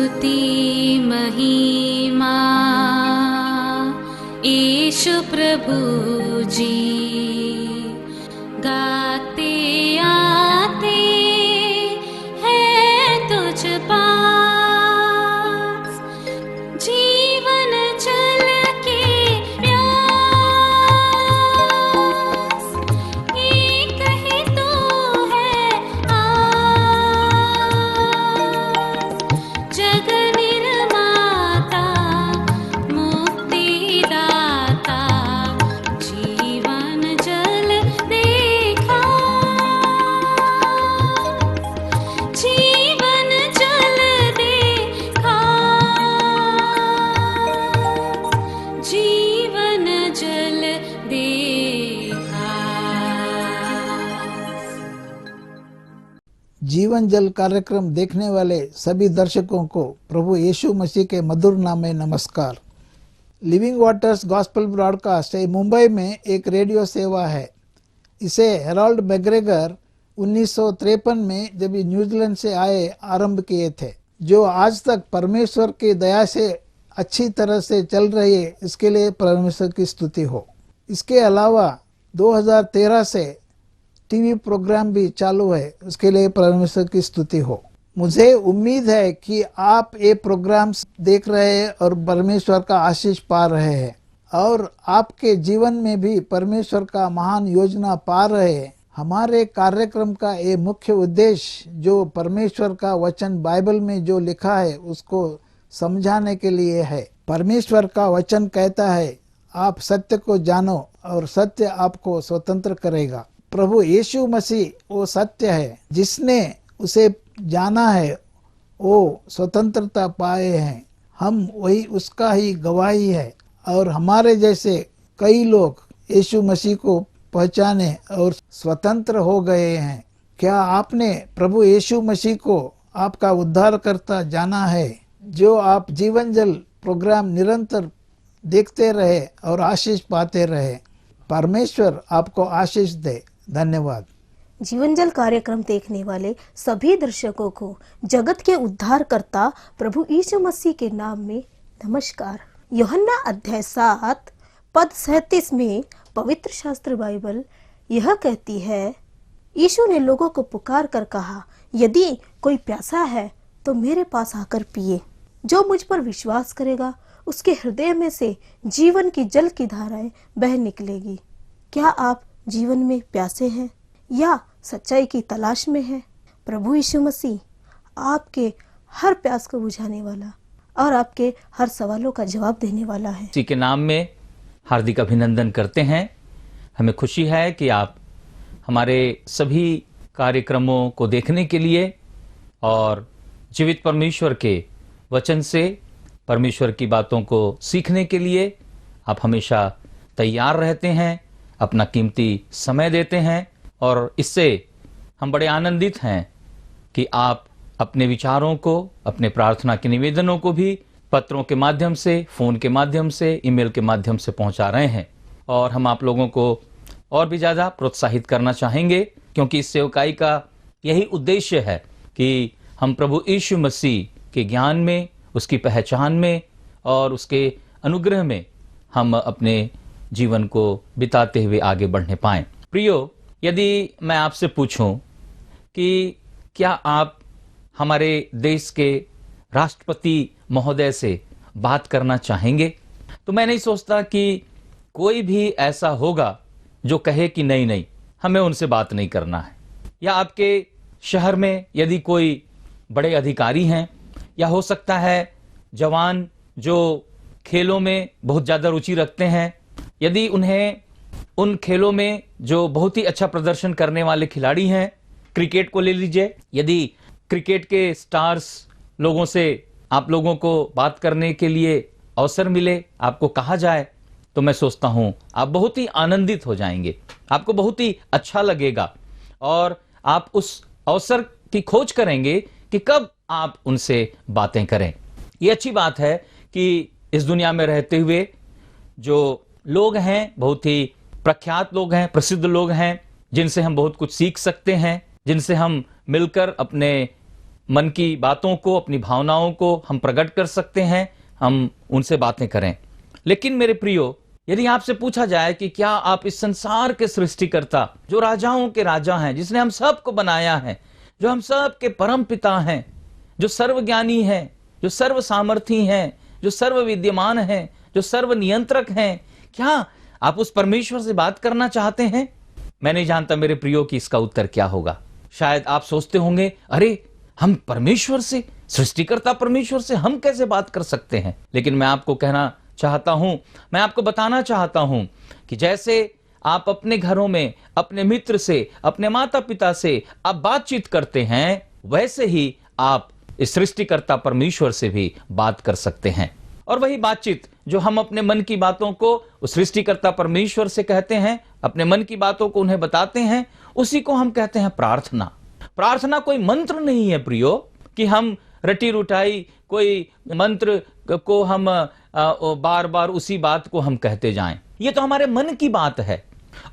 स्तुति महिमा ईशु प्रभु जी गाते आते हैं तुझ पास जीवन जल के प्यास एक ही तो है आस जग निर्माता मुक्तिदाता जीवन जल देखा जीवन जल देखा जीवन जल देखा। जीवन जल कार्यक्रम देखने वाले सभी दर्शकों को प्रभु यीशु मसीह के मधुर नाम में नमस्कार। Living waters gospel broadcast Mumbai में एक रेडियो सेवा है। इसे हेरोल्ड मैग्रेगर 1953 में जब ये न्यूजीलैंड से आए आरंभ किए थे, जो आज तक परमेश्वर की दया से अच्छी तरह से चल रही है। इसके लिए परमेश्वर की स्तुति हो। इसके अलावा 2013 से टीवी प्रोग्राम भी चालू है, उसके लिए परमेश्वर की स्तुति हो। मुझे उम्मीद है कि आप ये प्रोग्राम देख रहे हैं और परमेश्वर का आशीष पा रहे हैं और आपके जीवन में भी परमेश्वर का महान योजना पा रहे हैं। हमारे कार्यक्रम का ये मुख्य उद्देश्य जो परमेश्वर का वचन बाइबल में जो लिखा है उसको समझाने के लिए है। परमेश्वर का वचन कहता है, आप सत्य को जानो और सत्य आपको स्वतंत्र करेगा। प्रभु यीशु मसीह वो सत्य है, जिसने उसे जाना है वो स्वतंत्रता पाए हैं। हम वही उसका ही गवाही है और हमारे जैसे कई लोग यीशु मसीह को पहचाने और स्वतंत्र हो गए हैं। क्या आपने प्रभु यीशु मसीह को आपका उद्धारकर्ता जाना है? जो आप जीवन जल प्रोग्राम निरंतर देखते रहे और आशीष पाते रहे। परमेश्वर आपको आशीष दे। धन्यवाद। जीवन जल कार्यक्रम देखने वाले सभी दर्शकों को जगत के उद्धारकर्ता प्रभु यीशु मसीह के नाम में नमस्कार। यूहन्ना अध्याय 7 पद 37 में पवित्र शास्त्र बाइबल यह कहती है, यीशु ने लोगों को पुकार कर कहा, यदि कोई प्यासा है तो मेरे पास आकर पिए। जो मुझ पर विश्वास करेगा उसके हृदय में से जीवन की जल की धाराएं बह निकलेगी। क्या आप जीवन में प्यासे हैं या सच्चाई की तलाश में हैं? प्रभु यीशु मसीह आपके हर प्यास को बुझाने वाला और आपके हर सवालों का जवाब देने वाला है। इसी के नाम में हार्दिक अभिनंदन करते हैं। हमें खुशी है कि आप हमारे सभी कार्यक्रमों को देखने के लिए और जीवित परमेश्वर के वचन से परमेश्वर की बातों को सीखने के लिए आप हमेशा तैयार रहते हैं, अपना कीमती समय देते हैं और इससे हम बड़े आनंदित हैं कि आप अपने विचारों को, अपने प्रार्थना के निवेदनों को भी पत्रों के माध्यम से, फ़ोन के माध्यम से, ईमेल के माध्यम से पहुंचा रहे हैं। और हम आप लोगों को और भी ज़्यादा प्रोत्साहित करना चाहेंगे, क्योंकि इस सेवकाई का यही उद्देश्य है कि हम प्रभु यीशु मसीह के ज्ञान में, उसकी पहचान में और उसके अनुग्रह में हम अपने जीवन को बिताते हुए आगे बढ़ने पाएं। प्रियो, यदि मैं आपसे पूछूं कि क्या आप हमारे देश के राष्ट्रपति महोदय से बात करना चाहेंगे, तो मैं नहीं सोचता कि कोई भी ऐसा होगा जो कहे कि नहीं नहीं, हमें उनसे बात नहीं करना है। या आपके शहर में यदि कोई बड़े अधिकारी हैं, या हो सकता है जवान जो खेलों में बहुत ज़्यादा रुचि रखते हैं, यदि उन्हें उन खेलों में जो बहुत ही अच्छा प्रदर्शन करने वाले खिलाड़ी हैं, क्रिकेट को ले लीजिए, यदि क्रिकेट के स्टार्स लोगों से आप लोगों को बात करने के लिए अवसर मिले, आपको कहा जाए, तो मैं सोचता हूं आप बहुत ही आनंदित हो जाएंगे, आपको बहुत ही अच्छा लगेगा और आप उस अवसर की खोज करेंगे कि कब आप उनसे बातें करें। ये अच्छी बात है कि इस दुनिया में रहते हुए जो लोग हैं, बहुत ही प्रख्यात लोग हैं, प्रसिद्ध लोग हैं, जिनसे हम बहुत कुछ सीख सकते हैं, जिनसे हम मिलकर अपने मन की बातों को, अपनी भावनाओं को हम प्रकट कर सकते हैं, हम उनसे बातें करें। लेकिन मेरे प्रियो, यदि आपसे पूछा जाए कि क्या आप इस संसार के सृष्टिकर्ता, जो राजाओं के राजा हैं, जिसने हम सबको बनाया है, जो हम सब के परम पिता हैं, जो सर्वज्ञानी हैं, जो सर्व सामर्थी हैं, जो सर्व विद्यमान हैं, जो सर्व नियंत्रक हैं, क्या आप उस परमेश्वर से बात करना चाहते हैं? मैं नहीं जानता मेरे प्रियो कि इसका उत्तर क्या होगा। शायद आप सोचते होंगे, अरे हम परमेश्वर से, सृष्टिकर्ता परमेश्वर से हम कैसे बात कर सकते हैं? लेकिन मैं आपको कहना चाहता हूं, मैं आपको बताना चाहता हूं कि जैसे आप अपने घरों में अपने मित्र से, अपने माता पिता से आप बातचीत करते हैं, वैसे ही आप इस सृष्टिकर्ता परमेश्वर से भी बात कर सकते हैं। और वही बातचीत जो हम अपने मन की बातों को उस सृष्टिकर्ता परमेश्वर से कहते हैं, अपने मन की बातों को उन्हें बताते हैं, उसी को हम कहते हैं प्रार्थना। प्रार्थना कोई मंत्र नहीं है प्रियो, कि हम रटी रुटाई कोई मंत्र को हम बार बार उसी बात को हम कहते जाएं। ये तो हमारे मन की बात है।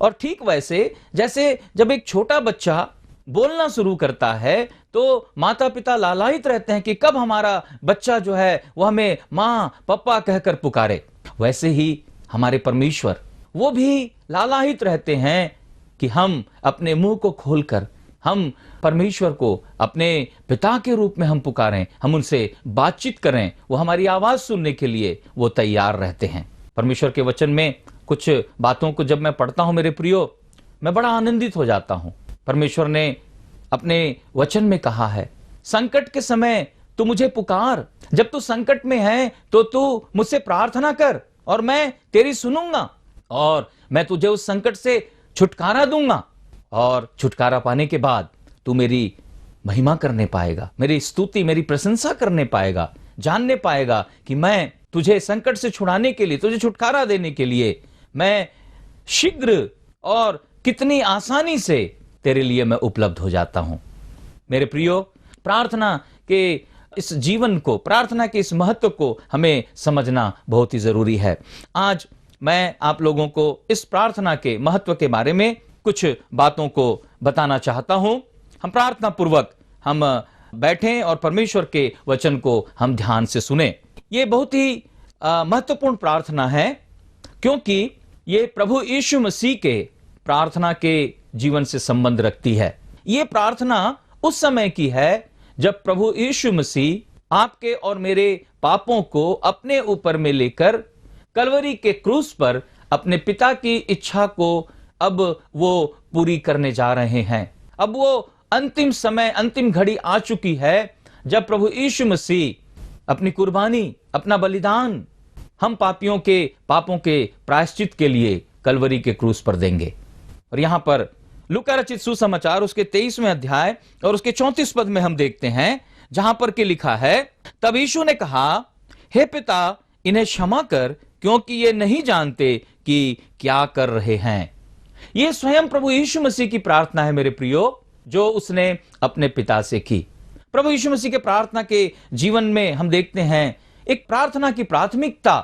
और ठीक वैसे जैसे जब एक छोटा बच्चा बोलना शुरू करता है तो माता पिता लालायित रहते हैं कि कब हमारा बच्चा जो है वो हमें माँ पप्पा कहकर पुकारे, वैसे ही हमारे परमेश्वर वो भी लालायित रहते हैं कि हम अपने मुंह को खोलकर हम परमेश्वर को अपने पिता के रूप में हम पुकारें, हम उनसे बातचीत करें। वो हमारी आवाज सुनने के लिए वो तैयार रहते हैं। परमेश्वर के वचन में कुछ बातों को जब मैं पढ़ता हूं मेरे प्रियो, मैं बड़ा आनंदित हो जाता हूं। परमेश्वर ने अपने वचन में कहा है, संकट के समय तू मुझे पुकार, जब तू संकट में है तो तू मुझसे प्रार्थना कर और मैं तेरी सुनूंगा और मैं तुझे उस संकट से छुटकारा दूंगा। और छुटकारा पाने के बाद तू मेरी महिमा करने पाएगा, मेरी स्तुति, मेरी प्रशंसा करने पाएगा, जानने पाएगा कि मैं तुझे संकट से छुड़ाने के लिए, तुझे छुटकारा देने के लिए मैं शीघ्र और कितनी आसानी से तेरे लिए मैं उपलब्ध हो जाता हूं। मेरे प्रियो, प्रार्थना के इस जीवन को, प्रार्थना के इस महत्व को हमें समझना बहुत ही जरूरी है। आज मैं आप लोगों को इस प्रार्थना के महत्व के बारे में कुछ बातों को बताना चाहता हूं। हम प्रार्थना पूर्वक हम बैठें और परमेश्वर के वचन को हम ध्यान से सुने। ये बहुत ही महत्वपूर्ण प्रार्थना है, क्योंकि ये प्रभु यीशु मसीह के प्रार्थना के जीवन से संबंध रखती है। ये प्रार्थना उस समय की है जब प्रभु यीशु मसीह आपके और मेरे पापों को अपने ऊपर में लेकर कलवरी के क्रूस पर अपने पिता की इच्छा को अब वो पूरी करने जा रहे हैं। अब वो अंतिम समय, अंतिम घड़ी आ चुकी है जब प्रभु यीशु मसीह अपनी कुर्बानी, अपना बलिदान हम पापियों के पापों के प्रायश्चित के लिए कलवरी के क्रूस पर देंगे। और यहां पर लूका रचित सुसमाचार उसके 23वें अध्याय और उसके 34 पद में हम देखते हैं, जहां पर के लिखा है, तब यीशु ने कहा, हे पिता, इन्हें क्षमा कर, क्योंकि ये नहीं जानते कि क्या कर रहे हैं। ये स्वयं प्रभु यीशु मसीह की प्रार्थना है मेरे प्रियो, जो उसने अपने पिता से की। प्रभु यीशु मसीह के प्रार्थना के जीवन में हम देखते हैं एक प्रार्थना की प्राथमिकता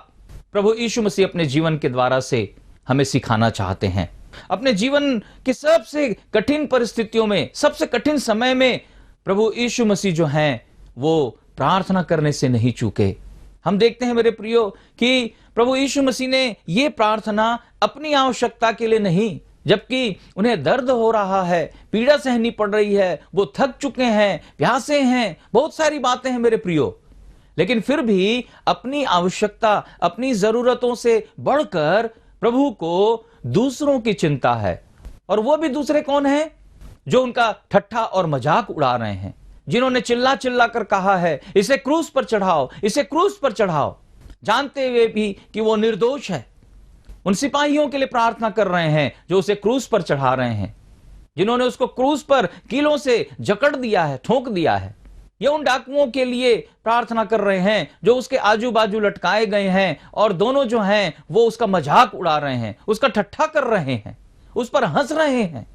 प्रभु यीशु मसीह अपने जीवन के द्वारा से हमें सिखाना चाहते हैं। अपने जीवन की सबसे कठिन परिस्थितियों में, सबसे कठिन समय में प्रभु यीशु मसीह जो हैं वो प्रार्थना करने से नहीं चूके। हम देखते हैं मेरे प्रियो कि प्रभु यीशु मसीह ने ये प्रार्थना अपनी आवश्यकता के लिए नहीं, जबकि उन्हें दर्द हो रहा है, पीड़ा सहनी पड़ रही है, वो थक चुके हैं, प्यासे हैं, बहुत सारी बातें हैं मेरे प्रियो, लेकिन फिर भी अपनी आवश्यकता, अपनी जरूरतों से बढ़कर प्रभु को दूसरों की चिंता है। और वो भी दूसरे कौन हैं? जो उनका ठट्ठा और मजाक उड़ा रहे हैं, जिन्होंने चिल्ला चिल्ला कर कहा है, इसे क्रूस पर चढ़ाओ, इसे क्रूस पर चढ़ाओ, जानते हुए भी कि वो निर्दोष है। उन सिपाहियों के लिए प्रार्थना कर रहे हैं जो उसे क्रूस पर चढ़ा रहे हैं, जिन्होंने उसको क्रूस पर कीलों से जकड़ दिया है, ठोक दिया है। ये उन डाकुओं के लिए प्रार्थना कर रहे हैं जो उसके आजू बाजू लटकाए गए हैं और दोनों जो हैं वो उसका मजाक उड़ा रहे हैं, उसका ठट्ठा कर रहे हैं, उस पर हंस रहे हैं।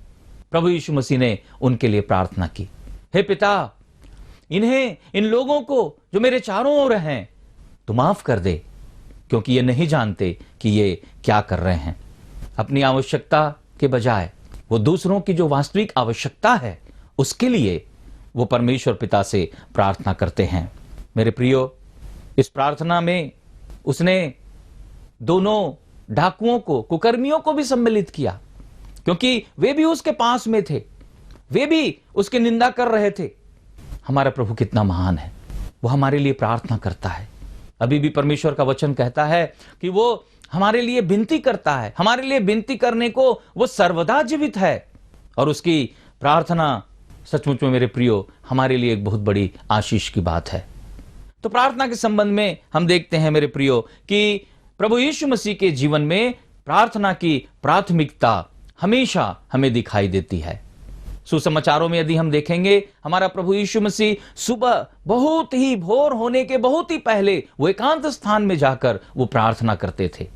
प्रभु यीशु मसीह ने उनके लिए प्रार्थना की, हे पिता, इन्हें, इन लोगों को जो मेरे चारों ओर हैं, तो माफ कर दे, क्योंकि ये नहीं जानते कि ये क्या कर रहे हैं। अपनी आवश्यकता के बजाय वो दूसरों की जो वास्तविक आवश्यकता है उसके लिए वो परमेश्वर पिता से प्रार्थना करते हैं। मेरे प्रियो, इस प्रार्थना में उसने दोनों डाकुओं को, कुकर्मियों को भी सम्मिलित किया, क्योंकि वे भी उसके पास में थे, वे भी उसकी निंदा कर रहे थे। हमारा प्रभु कितना महान है, वो हमारे लिए प्रार्थना करता है। अभी भी परमेश्वर का वचन कहता है कि वो हमारे लिए विनती करता है, हमारे लिए विनती करने को वो सर्वदा जीवित है, और उसकी प्रार्थना सचमुच में मेरे प्रियो हमारे लिए एक बहुत बड़ी आशीष की बात है। तो प्रार्थना के संबंध में हम देखते हैं मेरे प्रियो कि प्रभु यीशु मसीह के जीवन में प्रार्थना की प्राथमिकता हमेशा हमें दिखाई देती है। सुसमाचारों में यदि हम देखेंगे, हमारा प्रभु यीशु मसीह सुबह बहुत ही भोर होने के बहुत ही पहले वो एकांत स्थान में जाकर वो प्रार्थना करते थे।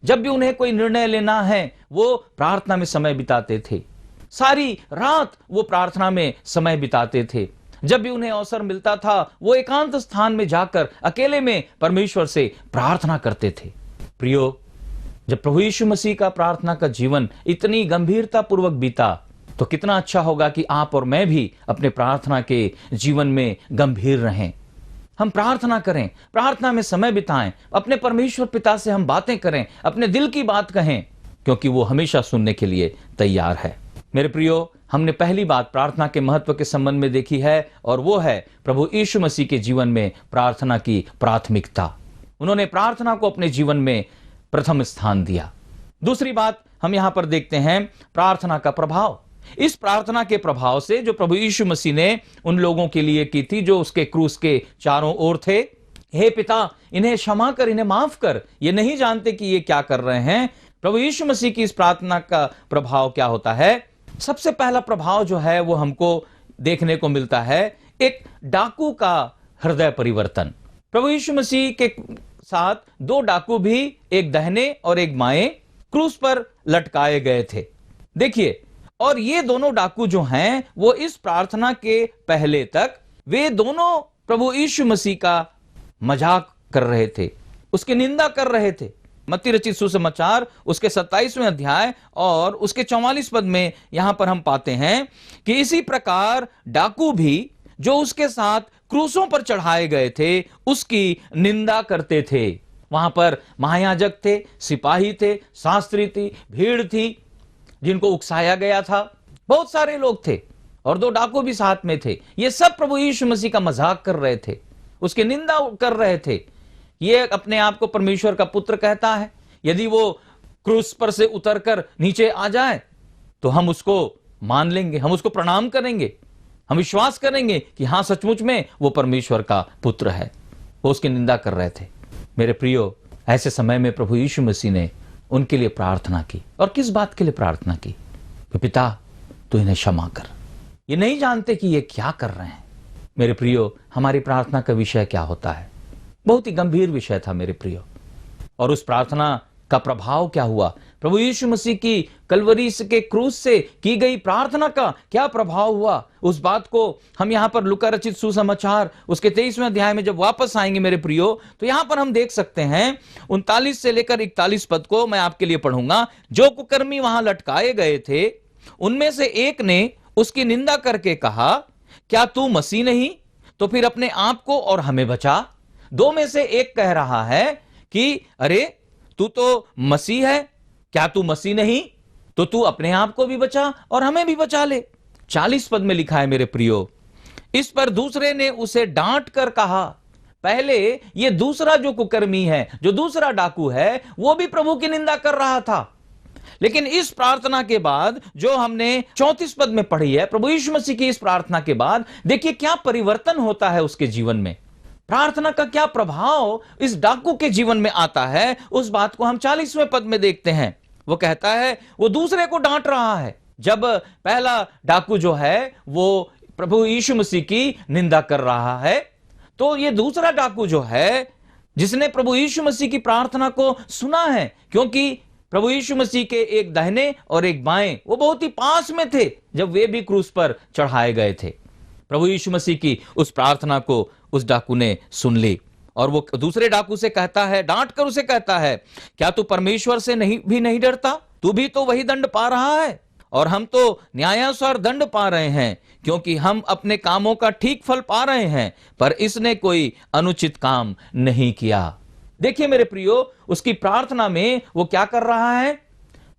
जब भी उन्हें कोई निर्णय लेना है, वो प्रार्थना में समय बिताते थे। सारी रात वो प्रार्थना में समय बिताते थे। जब भी उन्हें अवसर मिलता था, वो एकांत स्थान में जाकर अकेले में परमेश्वर से प्रार्थना करते थे। प्रियो, जब प्रभु यीशु मसीह का प्रार्थना का जीवन इतनी गंभीरता पूर्वक बीता, तो कितना अच्छा होगा कि आप और मैं भी अपने प्रार्थना के जीवन में गंभीर रहें। हम प्रार्थना करें, प्रार्थना में समय बिताएं, अपने परमेश्वर पिता से हम बातें करें, अपने दिल की बात कहें, क्योंकि वो हमेशा सुनने के लिए तैयार है। मेरे प्रियो, हमने पहली बात प्रार्थना के महत्व के संबंध में देखी है, और वो है प्रभु यीशु मसीह के जीवन में प्रार्थना की प्राथमिकता। उन्होंने प्रार्थना को अपने जीवन में प्रथम स्थान दिया। दूसरी बात हम यहां पर देखते हैं प्रार्थना का प्रभाव। इस प्रार्थना के प्रभाव से जो प्रभु यीशु मसीह ने उन लोगों के लिए की थी जो उसके क्रूस के चारों ओर थे, हे पिता, इन्हें क्षमा कर, इन्हें माफ कर, ये नहीं जानते कि ये क्या कर रहे हैं। प्रभु यीशु मसीह की इस प्रार्थना का प्रभाव क्या होता है? सबसे पहला प्रभाव जो है वो हमको देखने को मिलता है, एक डाकू का हृदय परिवर्तन। प्रभु यीशु मसीह के साथ दो डाकू भी, एक दाहिने और एक बाएं, क्रूस पर लटकाए गए थे। देखिए, और ये दोनों डाकू जो हैं वो इस प्रार्थना के पहले तक वे दोनों प्रभु यीशु मसीह का मजाक कर रहे थे, उसकी निंदा कर रहे थे। मत्ती रचित सुसमाचार उसके 27वें अध्याय और उसके 44 पद में यहां पर हम पाते हैं कि इसी प्रकार डाकू भी जो उसके साथ क्रूसों पर चढ़ाए गए थे उसकी निंदा करते थे। वहां पर महायाजक थे, सिपाही थे, शास्त्री थी, भीड़ थी जिनको उकसाया गया था, बहुत सारे लोग थे, और दो डाकू भी साथ में थे। ये सब प्रभु यीशु मसीह का मजाक कर रहे थे, उसकी निंदा कर रहे थे। ये अपने आप को परमेश्वर का पुत्र कहता है, यदि वो क्रूस पर से उतरकर नीचे आ जाए तो हम उसको मान लेंगे, हम उसको प्रणाम करेंगे, हम विश्वास करेंगे कि हां सचमुच में वो परमेश्वर का पुत्र है। वो उसकी निंदा कर रहे थे। मेरे प्रियो, ऐसे समय में प्रभु यीशु मसीह ने उनके लिए प्रार्थना की। और किस बात के लिए प्रार्थना की? कि पिता, तू इन्हें क्षमा कर, ये नहीं जानते कि ये क्या कर रहे हैं। मेरे प्रियो, हमारी प्रार्थना का विषय क्या होता है? बहुत ही गंभीर विषय था मेरे प्रियो। और उस प्रार्थना का प्रभाव क्या हुआ? प्रभु यीशु मसीह की कलवरी के क्रूस से की गई प्रार्थना का क्या प्रभाव हुआ? उस बात को हम यहां पर लूका रचित सुसमाचार उसके 23वें अध्याय में जब वापस आएंगे मेरे प्रियो, तो यहां पर हम देख सकते हैं 39 से लेकर 41 पद को मैं आपके लिए पढ़ूंगा। जो कुकर्मी वहां लटकाए गए थे उनमें से एक ने उसकी निंदा करके कहा, क्या तू मसीह नहीं? तो फिर अपने आप को और हमें बचा। दो में से एक कह रहा है कि अरे तू तो मसीह है, क्या तू मसीह नहीं? तो तू अपने आप को भी बचा और हमें भी बचा ले। 40 पद में लिखा है मेरे प्रियो, इस पर दूसरे ने उसे डांट कर कहा। पहले ये दूसरा जो कुकर्मी है, जो दूसरा डाकू है, वो भी प्रभु की निंदा कर रहा था। लेकिन इस प्रार्थना के बाद जो हमने 34 पद में पढ़ी है, प्रभु यीशु मसीह की इस प्रार्थना के बाद देखिए क्या परिवर्तन होता है उसके जीवन में। प्रार्थना का क्या प्रभाव इस डाकू के जीवन में आता है, उस बात को हम 40वें पद में देखते हैं। वो कहता है, वो दूसरे को डांट रहा है। जब पहला डाकू जो है वो प्रभु यीशु मसीह की निंदा कर रहा है, तो ये दूसरा डाकू जो है जिसने प्रभु यीशु मसीह की प्रार्थना को सुना है, क्योंकि प्रभु यीशु मसीह के एक दाहिने और एक बाएं वो बहुत ही पास में थे जब वे भी क्रूस पर चढ़ाए गए थे। प्रभु यीशु मसीह की उस प्रार्थना को उस डाकू ने सुन ली, और वो दूसरे डाकू से कहता है, डांट कर उसे कहता है, क्या तू परमेश्वर से नहीं डरता? तू भी तो वही दंड पा रहा है। और हम तो न्यायानुसार दंड पा रहे हैं, क्योंकि हम अपने कामों का ठीक फल पा रहे हैं, पर इसने कोई अनुचित काम नहीं किया। देखिए मेरे प्रियो, उसकी प्रार्थना में वो क्या कर रहा है?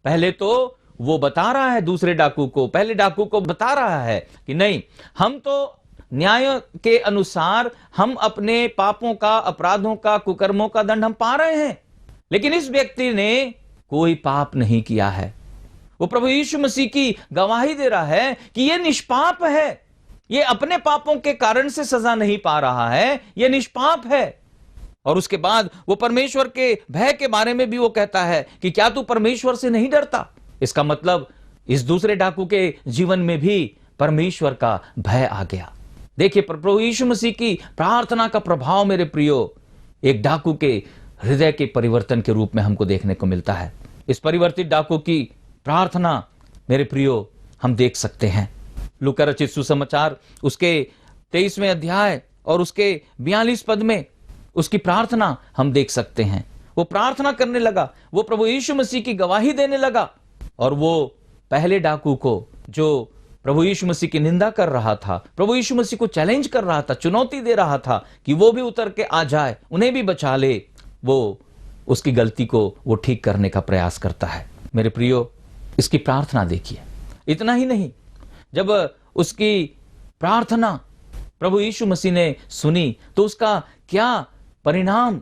पहले तो वो बता रहा है दूसरे डाकू को, पहले डाकू को बता रहा है कि नहीं, हम तो न्याय के अनुसार हम अपने पापों का, अपराधों का, कुकर्मों का दंड हम पा रहे हैं, लेकिन इस व्यक्ति ने कोई पाप नहीं किया है। वो प्रभु यीशु मसीह की गवाही दे रहा है कि ये निष्पाप है, ये अपने पापों के कारण से सजा नहीं पा रहा है, ये निष्पाप है। और उसके बाद वो परमेश्वर के भय के बारे में भी वो कहता है कि क्या तू परमेश्वर से नहीं डरता? इसका मतलब इस दूसरे डाकू के जीवन में भी परमेश्वर का भय आ गया। देखिए प्रभु यीशु मसीह की प्रार्थना का प्रभाव मेरे प्रियो एक डाकू के हृदय के परिवर्तन के रूप में हमको देखने को मिलता है। इस परिवर्तित डाकू की प्रार्थना मेरे प्रियो हम देख सकते हैं। लूका रचित सुसमाचार उसके 23वें अध्याय और उसके 42 पद में उसकी प्रार्थना हम देख सकते हैं। वो प्रार्थना करने लगा, वो प्रभु यीशु मसीह की गवाही देने लगा, और वो पहले डाकू को जो प्रभु यीशु मसीह की निंदा कर रहा था, प्रभु यीशु मसीह को चैलेंज कर रहा था, चुनौती दे रहा था कि वो भी उतर के आ जाए, उन्हें भी बचा ले, वो उसकी गलती को वो ठीक करने का प्रयास करता है। मेरे प्रियो, इसकी प्रार्थना देखिए। इतना ही नहीं, जब उसकी प्रार्थना प्रभु यीशु मसीह ने सुनी तो उसका क्या परिणाम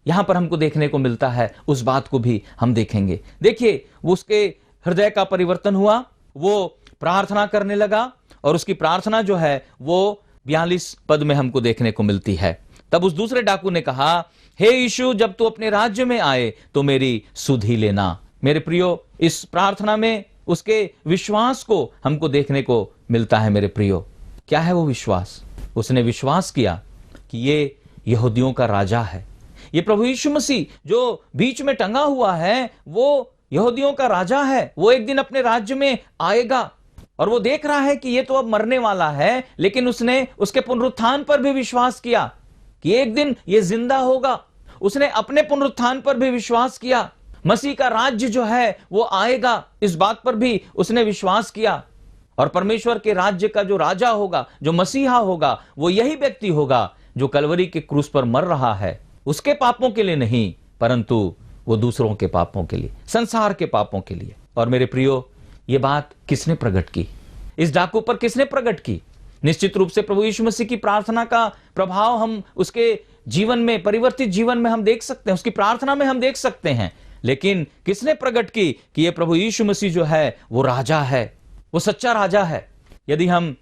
यहां पर हमको देखने को मिलता है, उस बात को भी हम देखेंगे। देखिए, वो उसके हृदय का परिवर्तन हुआ, वो प्रार्थना करने लगा, और उसकी प्रार्थना जो है वो 42 पद में हमको देखने को मिलती है। तब उस दूसरे डाकू ने कहा, हे यीशु, जब तू अपने राज्य में आए तो मेरी सुध ही लेना। मेरे प्रियो, इस प्रार्थना में उसके विश्वास को हमको देखने को मिलता है। मेरे प्रियो, क्या है वो विश्वास? उसने विश्वास किया कि ये यहूदियों का राजा है, ये प्रभु यीशु मसीह जो बीच में टंगा हुआ है वो यहूदियों का राजा है, वो एक दिन अपने राज्य में आएगा। और वो देख रहा है कि ये तो अब मरने वाला है, लेकिन उसने उसके पुनरुत्थान पर भी विश्वास किया कि एक दिन ये जिंदा होगा। उसने अपने पुनरुत्थान पर भी विश्वास किया, मसीह का राज्य जो है वो आएगा, इस बात पर भी उसने विश्वास किया। और परमेश्वर के राज्य का जो राजा होगा, जो मसीहा होगा, वो यही व्यक्ति होगा जो कलवरी के क्रूस पर मर रहा है, उसके पापों के लिए नहीं, परंतु वो दूसरों के पापों के लिए, संसार के पापों के लिए। और मेरे प्रियो, ये बात किसने प्रकट की? इस डाकू पर किसने प्रकट की? निश्चित रूप से प्रभु यीशु मसीह की प्रार्थना का प्रभाव हम उसके जीवन में, परिवर्तित जीवन में हम देख सकते हैं, उसकी प्रार्थना में हम देख सकते हैं। लेकिन किसने प्रकट की कि ये प्रभु यीशु मसीह जो है वो राजा है, वो सच्चा राजा है? यदि हम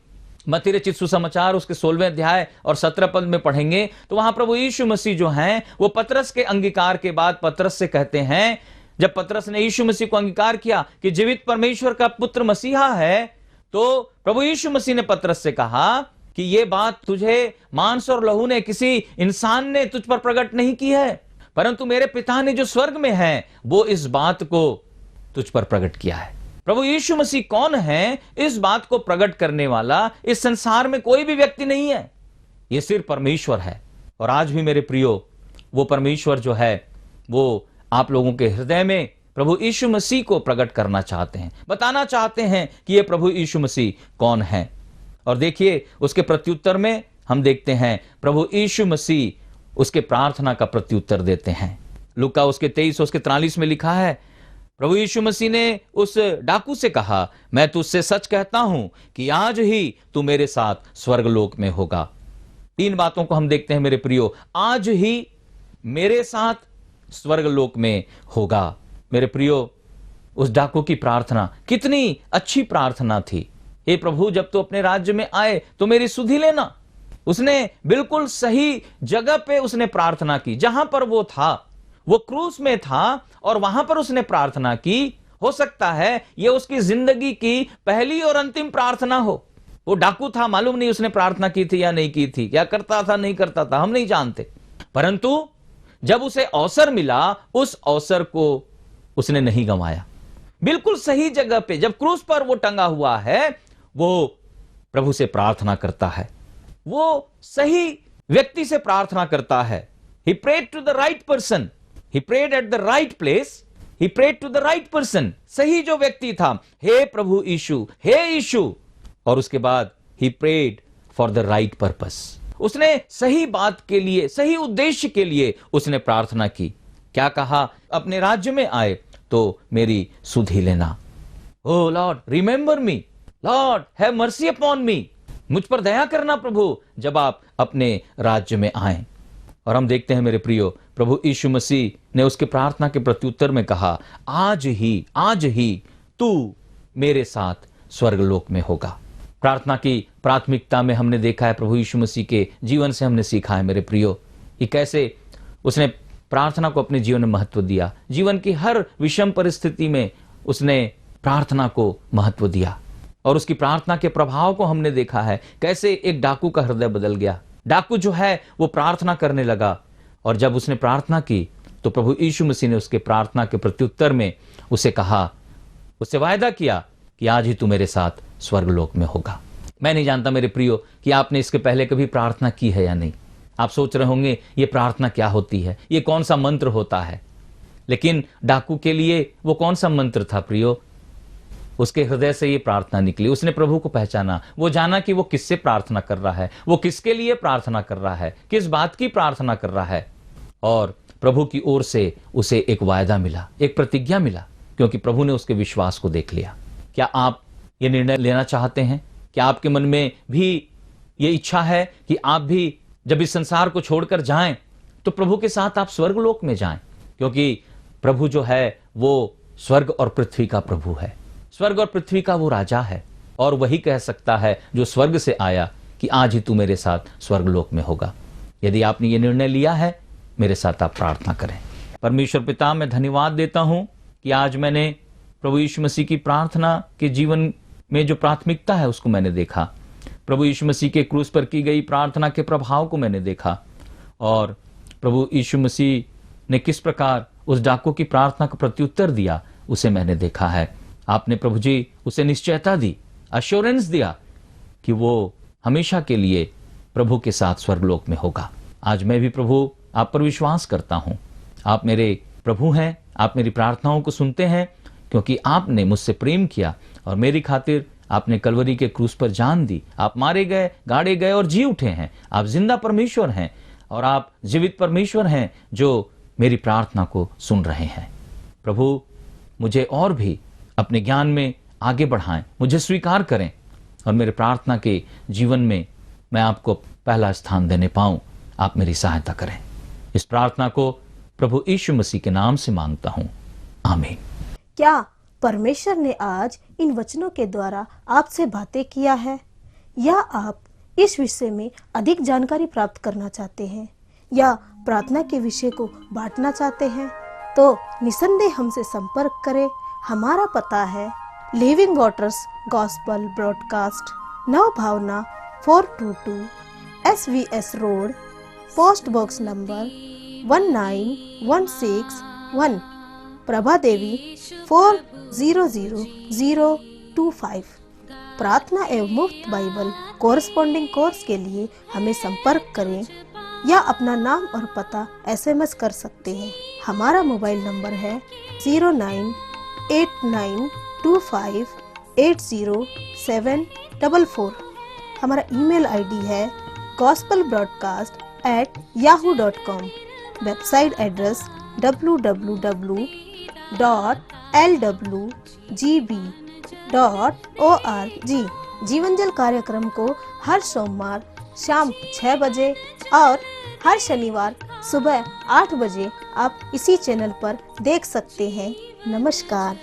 मत्ती रचित सुसमाचार उसके 16वें अध्याय और 17 पद में पढ़ेंगे तो वहां प्रभु यीशु मसीह जो हैं वो पतरस के अंगीकार के बाद पतरस से कहते हैं, जब पतरस ने यीशु मसीह को अंगीकार किया कि जीवित परमेश्वर का पुत्र मसीहा है, तो प्रभु यीशु मसीह ने पतरस से कहा कि ये बात तुझे मांस और लहू ने, किसी इंसान ने तुझ पर प्रकट नहीं की है, परंतु मेरे पिता ने जो स्वर्ग में है वो इस बात को तुझ पर प्रकट किया है। प्रभु यीशु मसीह कौन है? इस बात को प्रकट करने वाला इस संसार में कोई भी व्यक्ति नहीं है, ये सिर्फ परमेश्वर है। और आज भी मेरे प्रियो, वो परमेश्वर जो है वो आप लोगों के हृदय में प्रभु यीशु मसीह को प्रकट करना चाहते हैं, बताना चाहते हैं कि ये प्रभु यीशु मसीह कौन है। और देखिए, उसके प्रत्युत्तर में हम देखते हैं प्रभु यीशु मसीह उसके प्रार्थना का प्रत्युत्तर देते हैं। लूका उसके 23 उसके 43 में लिखा है, प्रभु यीशु मसीह ने उस डाकू से कहा, मैं तुझसे सच कहता हूं कि आज ही तू मेरे साथ स्वर्गलोक में होगा। 3 बातों को हम देखते हैं मेरे प्रियो, आज ही मेरे साथ स्वर्गलोक में होगा। मेरे प्रियो, उस डाकू की प्रार्थना कितनी अच्छी प्रार्थना थी। हे प्रभु, जब तू अपने राज्य में आए तो मेरी सुधि लेना। उसने बिल्कुल सही जगह पे उसने प्रार्थना की, जहां पर वो था, वो क्रूस में था और वहां पर उसने प्रार्थना की। हो सकता है ये उसकी जिंदगी की पहली और अंतिम प्रार्थना हो। वो डाकू था, मालूम नहीं उसने प्रार्थना की थी या नहीं की थी, क्या करता था नहीं करता था, हम नहीं जानते। परंतु जब उसे अवसर मिला, उस अवसर को उसने नहीं गंवाया। बिल्कुल सही जगह पे, जब क्रूस पर वो टंगा हुआ है, वो प्रभु से प्रार्थना करता है, वो सही व्यक्ति से प्रार्थना करता है। He prayed to the right person. He prayed at the right place. He prayed to the right person, सही जो व्यक्ति था, हे प्रभु यीशु, हे यीशु, और उसके बाद he prayed for the right purpose, उसने सही बात के लिए, सही उद्देश्य के लिए उसने प्रार्थना की। क्या कहा? अपने राज्य में आए तो मेरी सुधि लेना। O Lord remember me, Lord have mercy upon me, मुझ पर दया करना प्रभु जब आप अपने राज्य में आए। और हम देखते हैं मेरे प्रियो, प्रभु यीशु मसीह ने उसके प्रार्थना के प्रत्युत्तर में कहा, आज ही तू मेरे साथ स्वर्गलोक में होगा। प्रार्थना की प्राथमिकता में हमने देखा है, प्रभु यीशु मसीह के जीवन से हमने सीखा है मेरे प्रियो, कि कैसे उसने प्रार्थना को अपने जीवन में महत्व दिया। जीवन की हर विषम परिस्थिति में उसने प्रार्थना को महत्व दिया, और उसकी प्रार्थना के प्रभाव को हमने देखा है, कैसे एक डाकू का हृदय बदल गया। डाकू जो है वो प्रार्थना करने लगा, और जब उसने प्रार्थना की तो प्रभु यीशु मसीह ने उसके प्रार्थना के प्रत्युत्तर में उसे कहा, उससे वायदा किया कि आज ही तू मेरे साथ स्वर्गलोक में होगा। मैं नहीं जानता मेरे प्रियो कि आपने इसके पहले कभी प्रार्थना की है या नहीं। आप सोच रहे होंगे ये प्रार्थना क्या होती है, ये कौन सा मंत्र होता है। लेकिन डाकू के लिए वो कौन सा मंत्र था प्रियो? उसके हृदय से ये प्रार्थना निकली, उसने प्रभु को पहचाना, वो जाना कि वो किससे प्रार्थना कर रहा है, वो किसके लिए प्रार्थना कर रहा है, किस बात की प्रार्थना कर रहा है। और प्रभु की ओर से उसे एक वायदा मिला, एक प्रतिज्ञा मिला, क्योंकि प्रभु ने उसके विश्वास को देख लिया। क्या आप ये निर्णय लेना चाहते हैं? क्या आपके मन में भी ये इच्छा है कि आप भी जब इस संसार को छोड़कर जाएं तो प्रभु के साथ आप स्वर्गलोक में जाएं? क्योंकि प्रभु जो है वो स्वर्ग और पृथ्वी का प्रभु है, स्वर्ग और पृथ्वी का वो राजा है, और वही कह सकता है जो स्वर्ग से आया कि आज ही तू मेरे साथ स्वर्गलोक में होगा। यदि आपने ये निर्णय लिया है, मेरे साथ आप प्रार्थना करें। परमेश्वर पिता, मैं धन्यवाद देता हूं कि आज मैंने प्रभु यीशु मसीह की प्रार्थना के जीवन में जो प्राथमिकता है उसको मैंने देखा। प्रभु यीशु मसीह के क्रूस पर की गई प्रार्थना के प्रभाव को मैंने देखा, और प्रभु यीशु मसीह ने किस प्रकार उस डाकू की प्रार्थना का प्रत्युत्तर दिया उसे मैंने देखा है। आपने प्रभु जी उसे निश्चयता दी, अश्योरेंस दिया कि वो हमेशा के लिए प्रभु के साथ स्वर्गलोक में होगा। आज मैं भी प्रभु आप पर विश्वास करता हूं। आप मेरे प्रभु हैं, आप मेरी प्रार्थनाओं को सुनते हैं, क्योंकि आपने मुझसे प्रेम किया और मेरी खातिर आपने कलवरी के क्रूस पर जान दी। आप मारे गए, गाड़े गए और जी उठे हैं। आप जिंदा परमेश्वर हैं, और आप जीवित परमेश्वर हैं जो मेरी प्रार्थना को सुन रहे हैं। प्रभु मुझे और भी अपने ज्ञान में आगे बढ़ाएं, मुझे स्वीकार करें, और मेरे प्रार्थना के जीवन में मैं आपको पहला स्थान देने पाऊं। आप मेरी सहायता करें। इस प्रार्थना को प्रभु यीशु मसीह के नाम से मांगता हूं, आमीन। क्या परमेश्वर ने आज इन वचनों के द्वारा आपसे बातें किया है, या आप इस विषय में अधिक जानकारी प्राप्त करना चाहते हैं, या प्रार्थना के विषय को बांटना चाहते हैं? तो निसंदेह हमसे संपर्क करें। हमारा पता है living waters Gospel Broadcast, Nav Bhavna 422 SVS road, post box number 1916 Prabhadevi 400025। प्रार्थना एवं मुफ्त बाइबल कोरस्पॉन्डिंग कोर्स के लिए हमें संपर्क करें, या अपना नाम और पता SMS कर सकते हैं। हमारा मोबाइल नंबर है 0989258074। हमारा ईमेल ID है gospelbroadcast@yahoo.com। Website address www.lwgb.org। जीवन जल कार्यक्रम को हर सोमवार शाम 6 बजे और हर शनिवार सुबह 8 बजे आप इसी चैनल पर देख सकते हैं। नमस्कार।